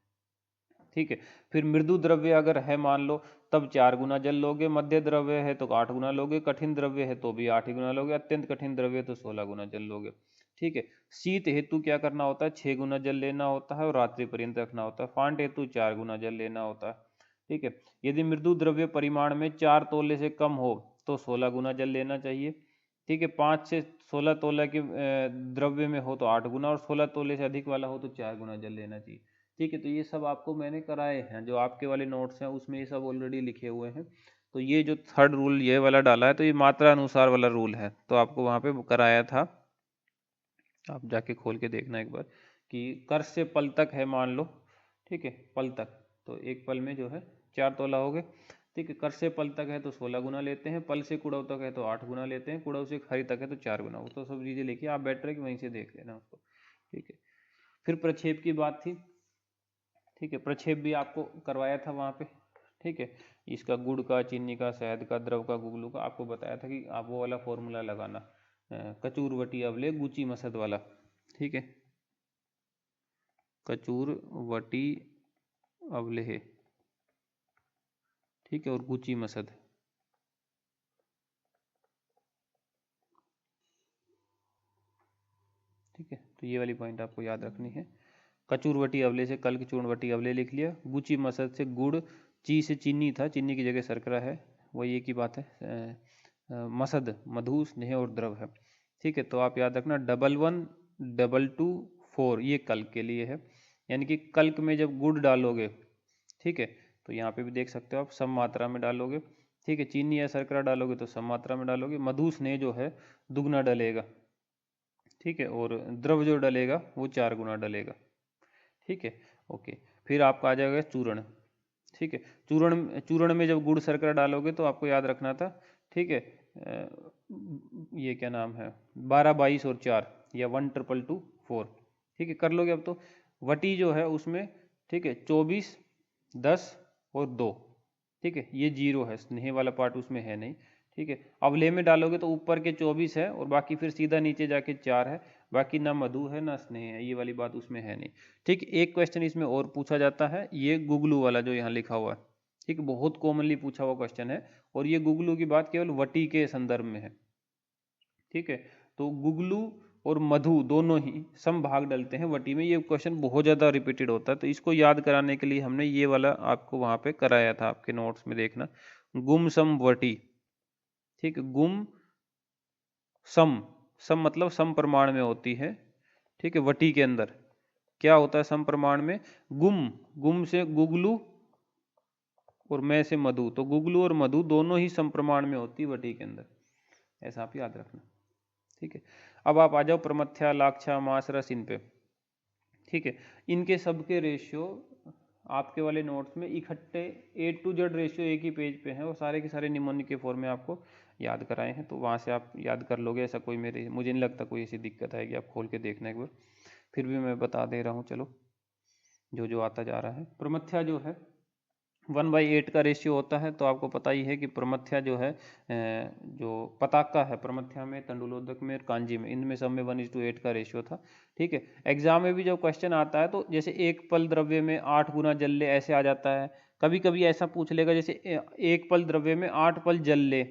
ठीक है। फिर मृदु द्रव्य अगर है मान लो, तब 4 गुना जल लोगे, मध्य द्रव्य है तो 8 गुना लोगे, कठिन द्रव्य है तो भी 8 ही गुना लोगे, अत्यंत कठिन द्रव्य तो 16 गुना जल लोगे, ठीक है। शीत हेतु क्या करना होता है, 6 गुना जल लेना होता है और रात्रि पर्यंत रखना होता है। फांट हेतु 4 गुना जल लेना होता है, ठीक है। यदि मृदु द्रव्य परिमाण में 4 तोले से कम हो तो 16 गुना जल लेना चाहिए, ठीक है। 5 से 16 तोला के द्रव्य में हो तो 8 गुना, और 16 तोले से अधिक वाला हो तो 4 गुना जल लेना चाहिए, ठीक है। तो ये सब आपको मैंने कराए हैं, जो आपके वाले नोट्स हैं उसमें ये सब ऑलरेडी लिखे हुए हैं। तो ये जो थर्ड रूल ये वाला डाला है, तो ये मात्रा अनुसार वाला रूल है, तो आपको वहाँ पे कराया था, आप जाके खोल के देखना एक बार, कि कर से पल तक है मान लो, ठीक है, पल तक, तो एक पल में जो है 4 तोला हो गए, ठीक है। कर से पल तक है तो 16 गुना लेते हैं, पल से कुड़व तक है तो 8 गुना लेते हैं, कुड़व से खरी तक है तो 4 गुना। वो तो सब चीज़ें लिखिए, आप बेटर है कि वहीं से देख लेना उसको, ठीक है। फिर प्रक्षेप की बात थी, ठीक है, प्रक्षेप भी आपको करवाया था वहाँ पे, ठीक है। इसका गुड़ का, चीनी का, शहद का, द्रव का, गुगलू का आपको बताया था कि आप वो वाला फॉर्मूला लगाना, कचूरवटी अवले गुची मसद वाला, ठीक है, कचूरवटी अवलेह, ठीक है, और गुची मसद, ठीक है। तो ये वाली पॉइंट आपको याद रखनी है। कचूरवटी अवले से कल की चूर्णवटी अवले लिख लिया। गुची मसद से गुड़, ची से चीनी था, चीनी की जगह शर्करा है, वही एक ही बात है। मसद मधु, स्नेह और द्रव है। ठीक है, तो आप याद रखना 11 22 4 ये कल्क के लिए है, यानी कि कल्क में जब गुड़ डालोगे, ठीक है, तो यहाँ पे भी देख सकते हो आप सम मात्रा में डालोगे। ठीक है, चीनी या शर्करा डालोगे तो सम मात्रा में डालोगे। मधु स्नेह जो है दुगना डलेगा। ठीक है, और द्रव जो डलेगा वो 4 गुना डलेगा। ठीक है, ओके। फिर आपका आ जाएगा चूर्ण। ठीक है, चूर्ण में जब गुड़ शर्करा डालोगे तो आपको याद रखना था। ठीक है, ये क्या नाम है, 12 22 और 4 या 1 2 2 4। ठीक है, कर लोगे अब तो। वटी जो है उसमें, ठीक है, 24 10 और 2। ठीक है, ये 0 है, स्नेह वाला पार्ट उसमें है नहीं। ठीक है, अवले में डालोगे तो ऊपर के 24 है और बाकी फिर सीधा नीचे जाके 4 है, बाकी ना मधु है ना स्नेह है, ये वाली बात उसमें है नहीं। ठीक, एक क्वेश्चन इसमें और पूछा जाता है, ये गुगलू वाला जो यहाँ लिखा हुआ है। ठीक, बहुत कॉमनली पूछा हुआ क्वेश्चन है, और ये गुगलू की बात केवल वटी के संदर्भ में है। ठीक है, तो गुगलू और मधु दोनों ही सम भाग डलते हैं वटी में। ये क्वेश्चन बहुत ज़्यादा रिपीटेड होता है, तो इसको याद कराने के लिए हमने ये वाला आपको वहाँ पे कराया था, आपके नोट्स में देखना, गुम सम वटी। ठीक है, गुम सम, सम मतलब सम प्रमाण में होती है। ठीक है, वटी के अंदर क्या होता है सम प्रमाण में, गुम, गुम से गुगलू और मैं से मधु, तो गुगलू और मधु दोनों ही सम प्रमाण में होती है वटी के अंदर, ऐसा आप याद रखना। ठीक है, अब आप आ जाओ प्रमथ्या, लाक्षा, मास, रस, इन पे। ठीक है, इनके सबके रेशियो आपके वाले नोट्स में इकट्ठे A to Z रेशियो एक ही पेज पे हैं, और सारे के सारे निमोनिक के फॉर्म में आपको याद कराए हैं, तो वहाँ से आप याद कर लोगे। ऐसा कोई मुझे नहीं लगता कोई ऐसी दिक्कत आएगी, आप खोल के देखना एक बार, फिर भी मैं बता दे रहा हूँ। चलो, जो जो आता जा रहा है, प्रमथ्या जो है 1/8 का रेशियो होता है, तो आपको पता ही है कि प्रमथ्या जो है, जो पताका है प्रमथ्या में, तंडुलोदक में, कांजी में, इनमें सब में 1:8 का रेशियो था। ठीक है, एग्जाम में भी जब क्वेश्चन आता है तो जैसे एक पल द्रव्य में 8 गुना जल ले, ऐसे आ जाता है। कभी कभी ऐसा पूछ लेगा जैसे एक पल द्रव्य में 8 पल जल ले,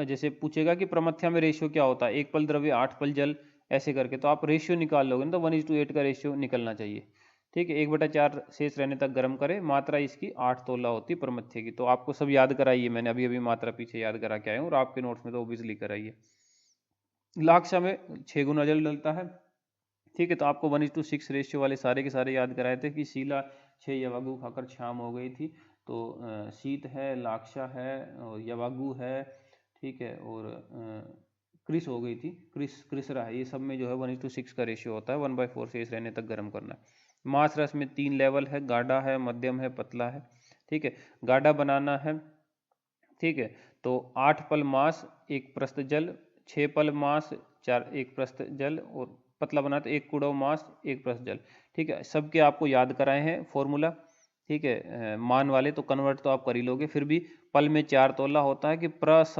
जैसे पूछेगा कि प्रमथ्या में रेशियो क्या होता है, एक पल द्रव्य 8 पल जल, ऐसे करके तो आप रेशियो निकाल लोगे ना, तो 1:8 का रेशियो निकलना चाहिए। ठीक है, 1/4 शेष रहने तक गर्म करें। मात्रा इसकी 8 तोला होती है प्रमथ्य की, तो आपको सब याद कराइए, मैंने अभी अभी मात्रा पीछे याद करा के आया हूँ, और आपके नोट्स में तो ओबियसली कराइए। लाक्षा में 6 गुना जल डलता है। ठीक है, तो आपको 1:6 रेशियो वाले सारे के सारे याद कराए थे कि शीला 6 यवागु खाकर शाम हो गई थी, तो शीत है, लाक्षा है और यवागु है। ठीक है, और क्रिस हो गई थी, क्रिसरा है, ये सब में जो है 1:6 का रेशियो होता है। 1/4 शेष रहने तक गर्म करना है। मास रस में 3 लेवल है, गाढ़ा है, मध्यम है, पतला है। ठीक है, गाढ़ा बनाना है। ठीक है, तो 8 पल मास 1 प्रस्थ जल, 6 पल मास 1 प्रस्थ जल, और पतला बना तो 1 कुड़व मास 1 प्रस्थ जल। ठीक है, सबके आपको याद कराए हैं फॉर्मूला। ठीक है, मान वाले तो कन्वर्ट तो आप कर ही लोगे, फिर भी पल में 4 तोला होता है कि प्रस्थ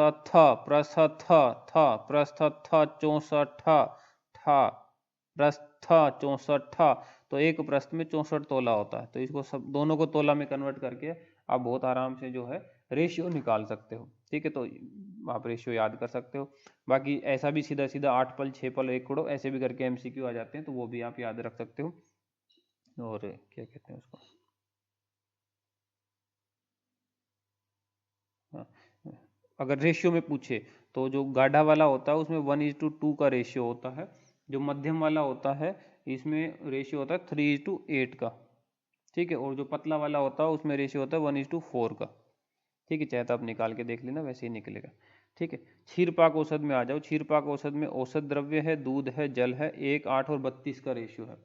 प्रस्थ थ प्रस्थ थ 64 ठा प्रस्थ 64, तो एक प्रस्थ में 64 तोला होता है, तो इसको सब दोनों को तोला में कन्वर्ट करके आप बहुत आराम से जो है रेशियो निकाल सकते हो। ठीक है, तो आप रेशियो याद कर सकते हो। बाकी ऐसा भी सीधा सीधा 8 पल 6 पल 1 कुड़ो ऐसे भी करके MCQ आ जाते हैं, तो वो भी आप याद रख सकते हो। और क्या कहते हैं उसको, हाँ, अगर रेशियो में पूछे तो जो गाढ़ा वाला होता है उसमें 1:2 का रेशियो होता है। जो मध्यम वाला होता है इसमें रेशियो होता है 3:8 का। ठीक है, और जो पतला वाला होता है उसमें रेशियो होता है 1:4 का। ठीक है, चाहे तो आप निकाल के देख लेना, वैसे ही निकलेगा। ठीक है, क्षीरपाक औषध में आ जाओ। क्षीरपाक औषध में औषध द्रव्य है, दूध है, जल है, 1 8 और 32 का रेशियो है।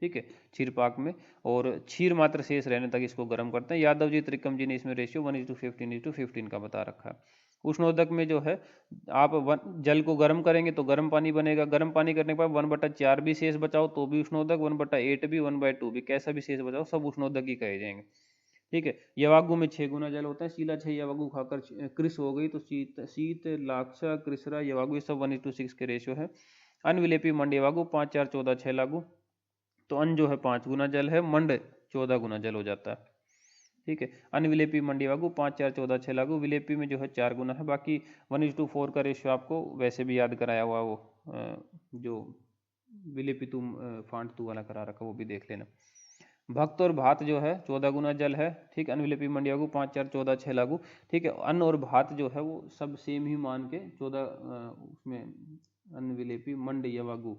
ठीक है, क्षीरपाक में, और क्षीर मात्र शेष रहने तक इसको गर्म करते हैं। यादव जी त्रिकम जी ने इसमें रेशियो 1:15:15 का बता रखा है। उष्णोदक में जो है आप जल को गर्म करेंगे तो गर्म पानी बनेगा, गर्म पानी करने के बाद 1/4 भी शेष बचाओ तो भी उष्णोदक, 1/8 भी, 1/2 भी, कैसा भी शेष बचाओ सब उष्णोदक ही कहे जाएंगे। ठीक है, यवागु में 6 गुना जल होता है। शीला 6 यवागु खाकर क्रिस हो गई, तो शीत लाक्षा क्रिसरा यवागु ये सब 1:6 के रेशियो है। अनविलेपी मंड यवागु 5 4 14 6 लागू, तो अन जो है 5 गुना जल है, मंड 14 गुना जल हो जाता है। ठीक है, अनविलेपी मंडी वागु 5 4 14 6 लागू, विलेपी में जो है 4 गुना है। बाकी 1:4 का रेशियो आपको वैसे भी याद कराया हुआ, वो जो विलेपी तुम फांट तू वाला करा रखा, वो भी देख लेना। भक्त और भात जो है 14 गुना जल है, ठीक। अनविलेपी मंड यागु 5 4 14 6 लागू, ठीक है। अन्न और भात जो है वो सब सेम ही मान के 14 उसमें अनविलेपी मंड यवागु,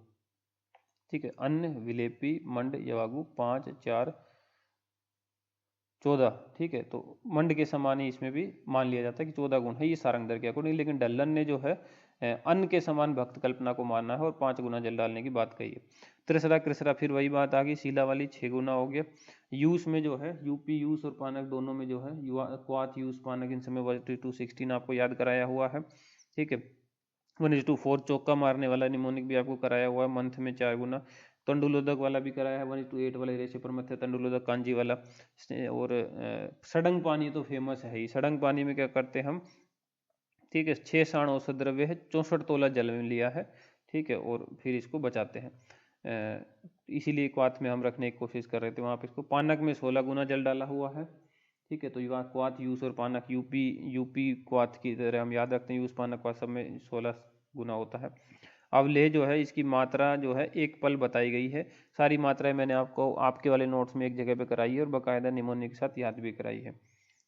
ठीक है। अन्न विलेपी मंड यवागु 5 4 14, ठीक है। तो मंड के समान ही इसमें भी मान लिया जाता है कि 14 गुण है, ये सारंगधर के अकॉर्डिंग। लेकिन डल्लन ने जो है अन्न के समान भक्त कल्पना को मानना है और 5 गुना जल डालने की बात कही है। त्रिसरा कृसरा फिर वही बात आ गई, शीला वाली 6 गुना हो गया। यूस में जो है यूपी यूस और पानक दोनों में जो है क्वाथ यूस पानक इन समय 1:16 आपको याद कराया हुआ है, ठीक है। 1:4 चौका मारने वाला निमोनिक भी आपको कराया हुआ है, मंथ में 4 गुना। तंडुलोदक वाला भी कराया है 1:8 वाला रेशे पर मध्य तंडुलोदक कांजी वाला। और सडंग पानी तो फेमस है ही। सडंग पानी में क्या करते हैं हम, ठीक है। 6 साण औसत द्रव्य है, 64 तोला जल में लिया है, ठीक है। और फिर इसको बचाते हैं, इसीलिए क्वाथ में हम रखने की कोशिश कर रहे थे वहाँ पे इसको। पानक में 16 गुना जल डाला हुआ है, ठीक है। तो युवा क्वाथ यूस और पानक यूपी क्वाथ की तरह हम याद रखते हैं, यूस पानक क्वाथ सब में 16 गुना होता है। अवलेह जो है इसकी मात्रा जो है एक पल बताई गई है। सारी मात्राएं मैंने आपको आपके वाले नोट्स में एक जगह पे कराई है और बाकायदा निमोनिक के साथ याद भी कराई है।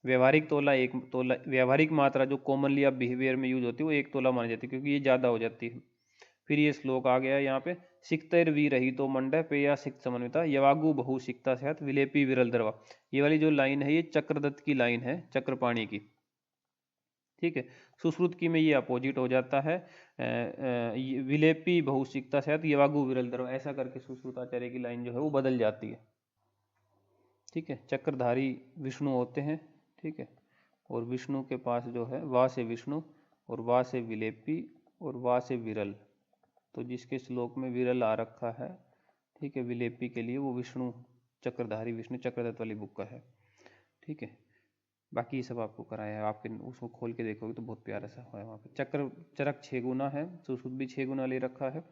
व्यवहारिक तोला एक तोला, व्यवहारिक मात्रा जो कॉमनली आप बिहेवियर में यूज होती है वो 1 तोला मानी जाती है, क्योंकि ये ज़्यादा हो जाती है। फिर ये श्लोक आ गया यहाँ पे, सिक्तर वी रही तो मंड पेया सिक्त समन्विता यवागु बहु सिक्ता सहित विलेपी विरल द्रवा। ये वाली जो लाइन है ये चक्रदत्त की लाइन है, चक्रपाणी की, ठीक है। सुश्रुत की में ये अपोजिट हो जाता है, विलेपी बहुसिकता सहित यवागु विरल द्रवा, ऐसा करके सुश्रुताचार्य की लाइन जो है वो बदल जाती है, ठीक है। चक्रधारी विष्णु होते हैं, ठीक है। और विष्णु के पास जो है वा से विष्णु और वा से विलेपी और वा से विरल। तो जिसके श्लोक में विरल आ रखा है, ठीक है, विलेपी के लिए, वो विष्णु चक्रधारी विष्णु चक्रदत्त वाली बुक का है, ठीक है। बाकी ये सब आपको कराया है, आपके उसको खोल के देखोगे तो बहुत प्यारा सा है वहाँ पे। चरक 6 गुना है, सुश्रुत भी 6 गुना ले रखा है।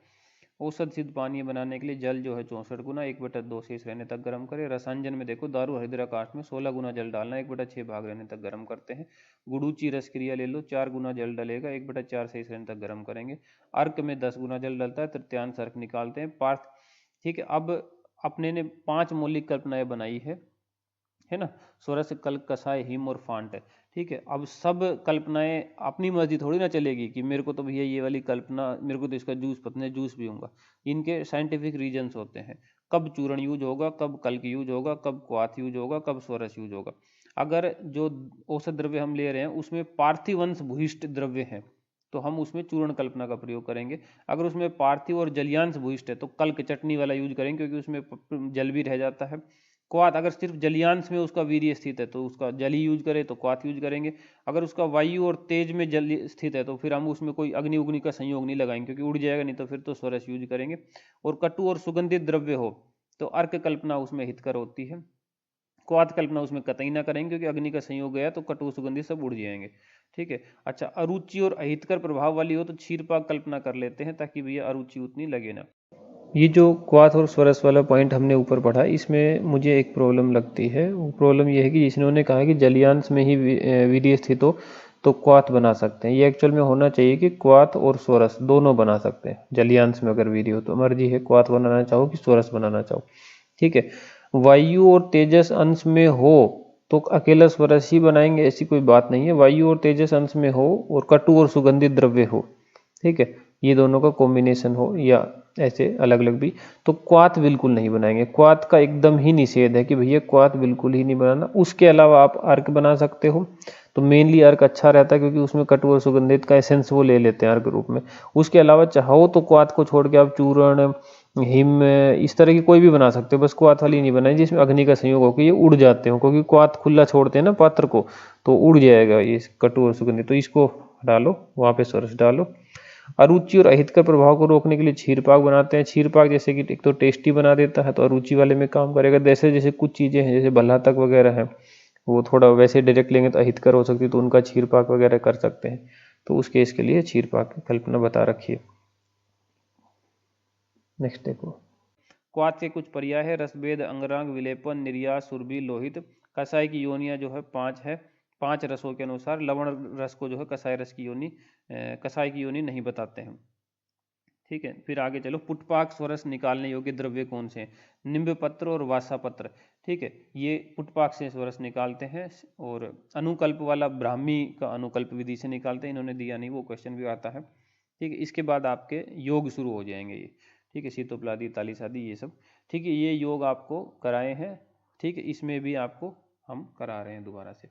औसत सिद्ध पानी बनाने के लिए जल जो है 64 गुना, 1/2 शेष रहने तक गर्म करें। रसांजन में देखो दारू हरिद्रा काष्ठ में 16 गुना जल डालना, 1/6 भाग रहने तक गर्म करते हैं। गुड़ूची रस क्रिया ले लो, 4 गुना जल डलेगा, 1/4 शेष रहने तक गर्म करेंगे। अर्क में 10 गुना जल डलता है, तृतीयांश अर्क निकालते हैं। पार्थ, ठीक है। अब अपने ने 5 मौलिक कल्पनाएं बनाई है ना। सोरस कल कसाय हिम और फांट है, ठीक है। अब सब कल्पनाएं अपनी मर्जी थोड़ी ना चलेगी कि मेरे को तो भैया ये वाली कल्पना, मेरे को तो इसका जूस पसंद है, जूस पीऊंगा। इनके साइंटिफिक रीजंस होते हैं, कब चूर्ण यूज होगा, कब कल्क यूज होगा, कब क्वाथ यूज होगा, कब सोरस यूज होगा। अगर जो औसत द्रव्य हम ले रहे हैं उसमें पार्थिवंश भूयिष्ठ द्रव्य है तो हम उसमें चूर्ण कल्पना का प्रयोग करेंगे। अगर उसमें पार्थिव और जलियांश भूयिष्ठ है तो कल्क चटनी वाला यूज करेंगे, क्योंकि उसमें जल भी रह जाता है। क्वाथ अगर सिर्फ जलियांश में उसका वीर्य स्थित है तो उसका जल ही यूज करें तो क्वाथ यूज करेंगे। अगर उसका वायु और तेज में जल स्थित है तो फिर हम उसमें कोई अग्नि उग्नि का संयोग नहीं लगाएंगे, क्योंकि उड़ जाएगा, नहीं तो फिर तो स्वरस यूज करेंगे। और कटु और सुगंधित द्रव्य हो तो अर्क कल्पना उसमें हितकर होती है। क्वाथ कल्पना उसमें कतई ना करेंगे, क्योंकि अग्नि का संयोग गया तो कटु सुगंधित सब उड़ जाएंगे, ठीक है। अच्छा, अरुचि और अहितकर प्रभाव वाली हो तो क्षीरपाक कल्पना कर लेते हैं, ताकि भैया अरुचि उतनी लगे ना। ये जो क्वाथ और स्वरस वाला पॉइंट हमने ऊपर पढ़ा, इसमें मुझे एक प्रॉब्लम लगती है। वो प्रॉब्लम ये है कि जिन्होंने कहा कि जलियांश में ही वीर्य स्थित हो तो क्वाथ बना सकते हैं, ये एक्चुअल में होना चाहिए कि क्वाथ और स्वरस दोनों बना सकते हैं। जलियांश में अगर वीर्य हो तो मर्जी है, क्वाथ बनाना चाहो कि स्वरस बनाना चाहो, ठीक है। वायु और तेजस अंश में हो तो अकेला स्वरस ही बनाएंगे, ऐसी कोई बात नहीं है। वायु और तेजस अंश में हो और कटु और सुगंधित द्रव्य हो, ठीक है, ये दोनों का कॉम्बिनेशन हो या ऐसे अलग अलग भी, तो क्वाथ बिल्कुल नहीं बनाएंगे। क्वाथ का एकदम ही निषेध है कि भैया क्वाथ बिल्कुल ही नहीं बनाना। उसके अलावा आप अर्क बना सकते हो, तो मेनली अर्क अच्छा रहता है क्योंकि उसमें कटु और सुगंधित का एसेंस वो ले लेते हैं अर्क रूप में। उसके अलावा चाहो तो क्वाथ को छोड़ के आप चूर्ण, हिम, इस तरह की कोई भी बना सकते हो, बस क्वाथ वाली नहीं बनाई जिसमें अग्नि का संयोग हो कि ये उड़ जाते हो, क्योंकि क्वाथ खुला छोड़ते हैं ना पात्र को, तो उड़ जाएगा ये कटु और सुगंधित। तो इसको डालो, वहाँ पे सरस डालो। अरुचि और अहितकर प्रभाव को रोकने के लिए क्षीरपाक बनाते हैं। क्षीरपाक जैसे कि एक तो टेस्टी बना देता है, तो अरुचि वाले में काम करेगा। जैसे जैसे कुछ चीज़ें हैं जैसे भल्लातक वगैरह है, वो थोड़ा वैसे डायरेक्ट लेंगे तो अहितकर हो सकती है, तो उनका क्षीरपाक वगैरह कर सकते हैं। तो उस केस के लिए क्षीरपाक की कल्पना बता रखी है। नेक्स्ट देखो, क्वाथ के कुछ पर्याय है, रसभेद, अंगरांग, विलेपन, निर्यास, सुरभि, लोहित। कसाय की योनियां जो है 5 है, 5 रसों के अनुसार। लवण रस को जो है कसाय रस की योनि, कसाय की योनि नहीं बताते हैं, ठीक है। फिर आगे चलो, पुटपाक स्वरस निकालने योग्य द्रव्य कौन से हैं? निम्ब पत्र और वासा पत्र। ठीक है, ये पुटपाक से स्वरस निकालते हैं। और अनुकल्प वाला ब्राह्मी का अनुकल्प विधि से निकालते हैं, इन्होंने दिया नहीं, वो क्वेश्चन भी आता है। ठीक है, इसके बाद आपके योग शुरू हो जाएंगे ये। ठीक है, शीतोपलादी, तालिस आदि ये सब। ठीक है, ये योग आपको कराए हैं। ठीक है, इसमें भी आपको हम करा रहे हैं दोबारा से।